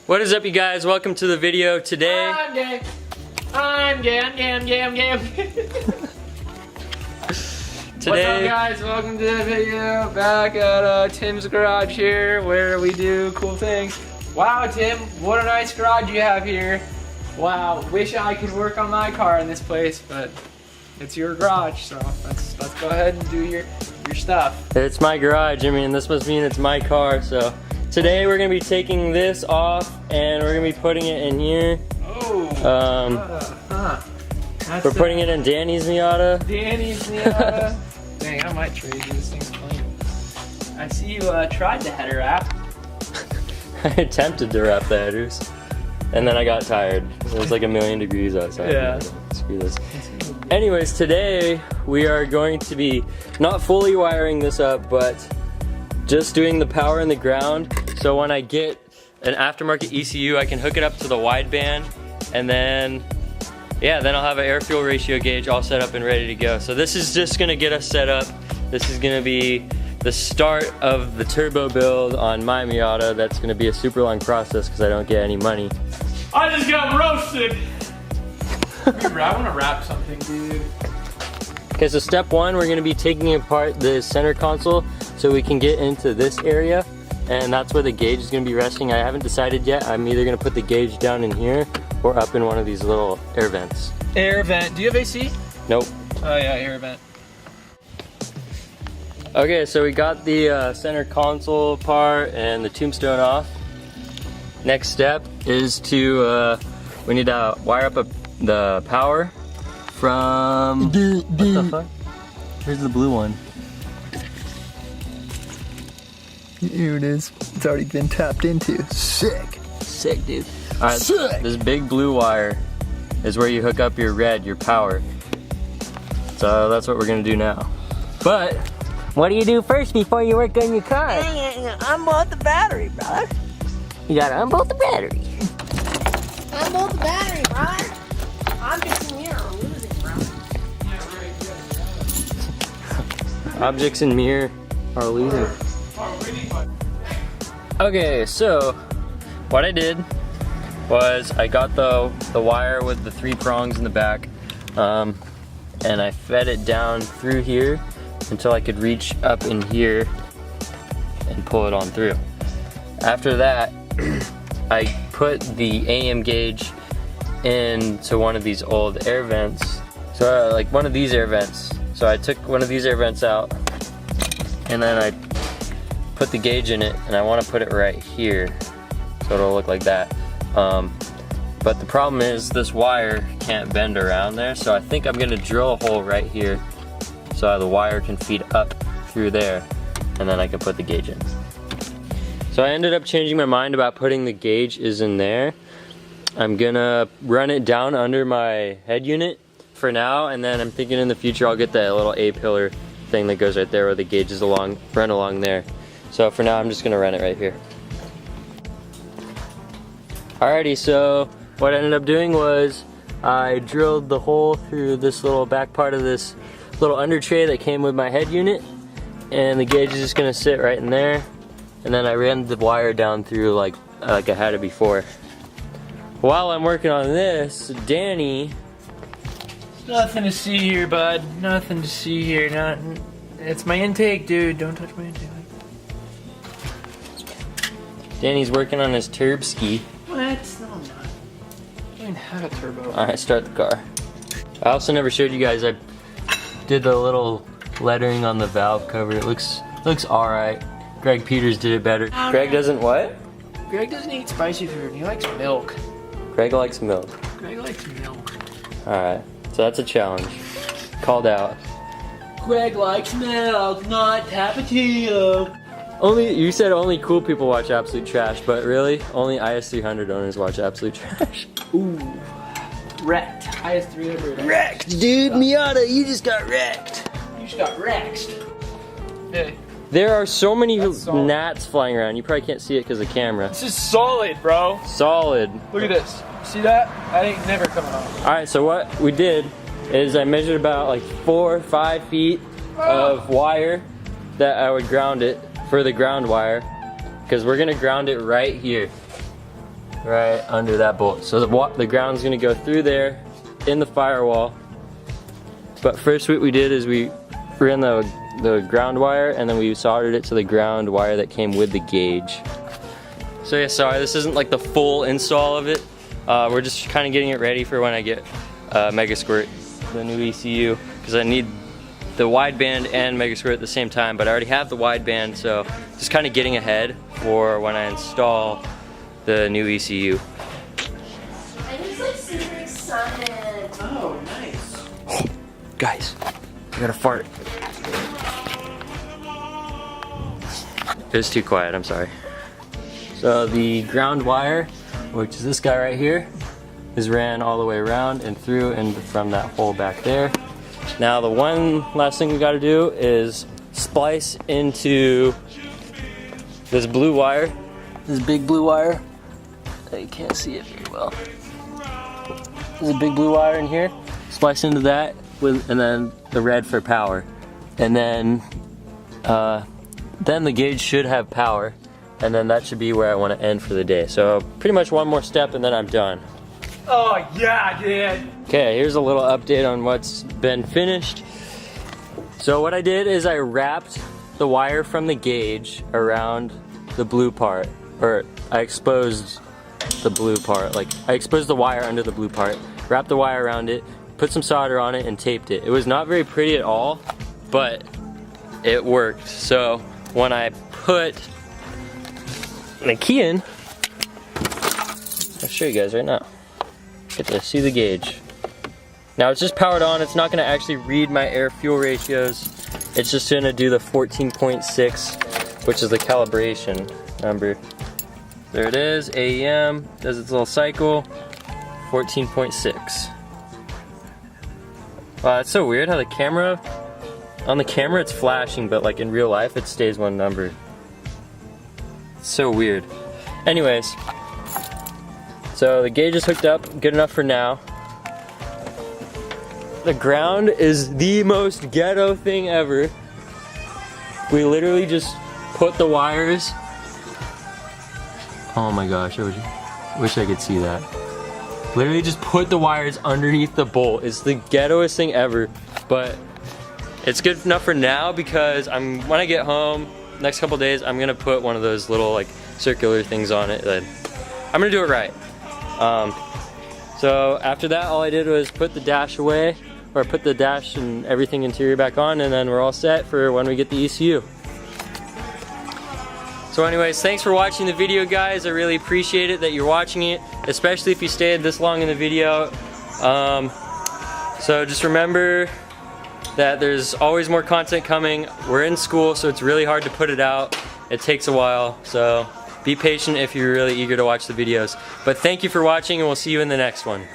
What is up, you guys? Welcome to the video today. I'm gay. I'm gay. Today, what's up, guys? Welcome to the video. Back at Tim's garage here, where we do cool things. Wow, Tim, what a nice garage you have here. Wow, wish I could work on my car in this place, but it's your garage, so let's go ahead and do your stuff. it's my garage. I mean, this must mean it's my car. So today we're gonna be taking this off and we're gonna be putting it in here. Oh. We're putting it in Danny's Miata. Danny's Miata. Dang, I might trade you. This thing's clean. I see you tried the header wrap. I attempted to wrap the headers, and then I got tired. It was like 1,000,000 degrees outside. Yeah. Screw this. Anyways, today we are going to be not fully wiring this up, but just doing the power in the ground. So when I get an aftermarket ECU, I can hook it up to the wideband, and then I'll have an air fuel ratio gauge all set up and ready to go. So this is just gonna get us set up. This is gonna be the start of the turbo build on my Miata. That's gonna be a super long process because I don't get any money. I just got roasted. I want to wrap something, dude. Okay, so step one, we're gonna be taking apart the center console so we can get into this area, and that's where the gauge is gonna be resting. I haven't decided yet. I'm either gonna put the gauge down in here or up in one of these little air vents. Air vent. Do you have AC? Nope. Oh yeah, air vent. Okay, so we got the center console part and the tombstone off. Next step is to, we need to wire up the power from, what the fuck? Here's the blue one. Here it is. It's already been tapped into. Sick. Sick, dude. All right, Sick. this big blue wire is where you hook up your red, your power. So that's what we're gonna do now. But what do you do first before you work on your car? Unbolt the battery, brother. You gotta unbolt the battery. Unbolt the battery, brother. Objects in here are losing, bro. Objects in mirror are losing. Okay, so what I did was I got the wire with the 3 prongs in the back, and I fed it down through here until I could reach up in here and pull it on through. After that, I put the AM gauge into one of these old air vents. So like one of these air vents. So I took one of these air vents out and then I put the gauge in it, and I want to put it right here so it'll look like that. But the problem is this wire can't bend around there, so I think I'm gonna drill a hole right here so the wire can feed up through there, and then I can put the gauge in. So I ended up changing my mind about putting the gauge is in there. I'm gonna run it down under my head unit for now, and then I'm thinking in the future I'll get that little A-pillar thing that goes right there where the gauge is run along there. So for now I'm just gonna run it right here. Alrighty, so what I ended up doing was I drilled the hole through this little back part of this little under tray that came with my head unit, and the gauge is just gonna sit right in there, and then I ran the wire down through like I had it before. While I'm working on this, Danny, Nothing to see here, bud. Nothing to see here. Nothing. It's my intake, dude. Don't touch my intake. Danny's working on his turb ski. What? No, I'm not. I don't even have a turbo. Alright, start the car. I also never showed you guys, I did the little lettering on the valve cover. It looks alright. Greg Peters did it better. Oh, Greg no. doesn't what? Greg doesn't eat spicy food. He likes milk. Greg likes milk. Greg likes milk. Alright, so that's a challenge. Called out. Greg likes milk, not Tapatio. You said only cool people watch Absolute Trash, but really, only IS300 owners watch Absolute Trash. Ooh. Wrecked. IS300. Wrecked, dude! Miata, you just got wrecked! You just got wrecked. Hey. There are so many solid. gnats flying around. You probably can't see it because of the camera. This is solid, bro. Solid. Look at this. See that? That ain't never coming off. Alright, so what we did is I measured about like 4 or 5 feet of wire that I would ground it for the ground wire, because we're gonna ground it right here. right under that bolt. So the ground's gonna go through there in the firewall. But first what we did is we ran the ground wire and then we soldered it to the ground wire that came with the gauge. So yeah, sorry, this isn't like the full install of it. We're just kind of getting it ready for when I get Mega Squirt, the new ECU, because I need the wideband and Mega Squirt at the same time, but I already have the wideband, so just kind of getting ahead for when I install the new ECU. I'm just like super excited. Oh, nice. Guys, I got a fart. It was too quiet, I'm sorry. So the ground wire, which is this guy right here, is ran all the way around and through and from that hole back there. Now the one last thing we gotta do is splice into this blue wire, this big blue wire. You can't see it very well. There's a big blue wire in here. Splice into that, and then the red for power. And then the gauge should have power, and then that should be where I want to end for the day. So pretty much one more step and then I'm done. Oh yeah, dude. Okay, here's a little update on what's been finished. So what I did is I wrapped the wire from the gauge around the blue part, or I exposed the blue part, like I exposed the wire under the blue part, wrapped the wire around it, put some solder on it and taped it. It was not very pretty at all, but it worked. So when I put the key in, I'll show you guys right now. Get to see the gauge. Now it's just powered on. It's not going to actually read my air fuel ratios. It's just going to do the 14.6, which is the calibration number. There it is, AEM, does its little cycle, 14.6. Wow, that's so weird how the camera, on the camera it's flashing, but like in real life it stays one number. It's so weird. Anyways, so the gauge is hooked up, good enough for now. The ground is the most ghetto thing ever. We literally just put the wires. Oh my gosh, I wish I could see that. Literally just put the wires underneath the bolt. It's the ghettoest thing ever, but it's good enough for now because when I get home, next couple days, I'm gonna put one of those little like circular things on it. I'm gonna do it right. So after that, all I did was put the dash away, or put the dash and everything interior back on, and then we're all set for when we get the ECU. So anyways, thanks for watching the video, guys. I really appreciate it that you're watching it, especially if you stayed this long in the video. So just remember that there's always more content coming. We're in school, so it's really hard to put it out. It takes a while, so be patient if you're really eager to watch the videos. But thank you for watching, and we'll see you in the next one.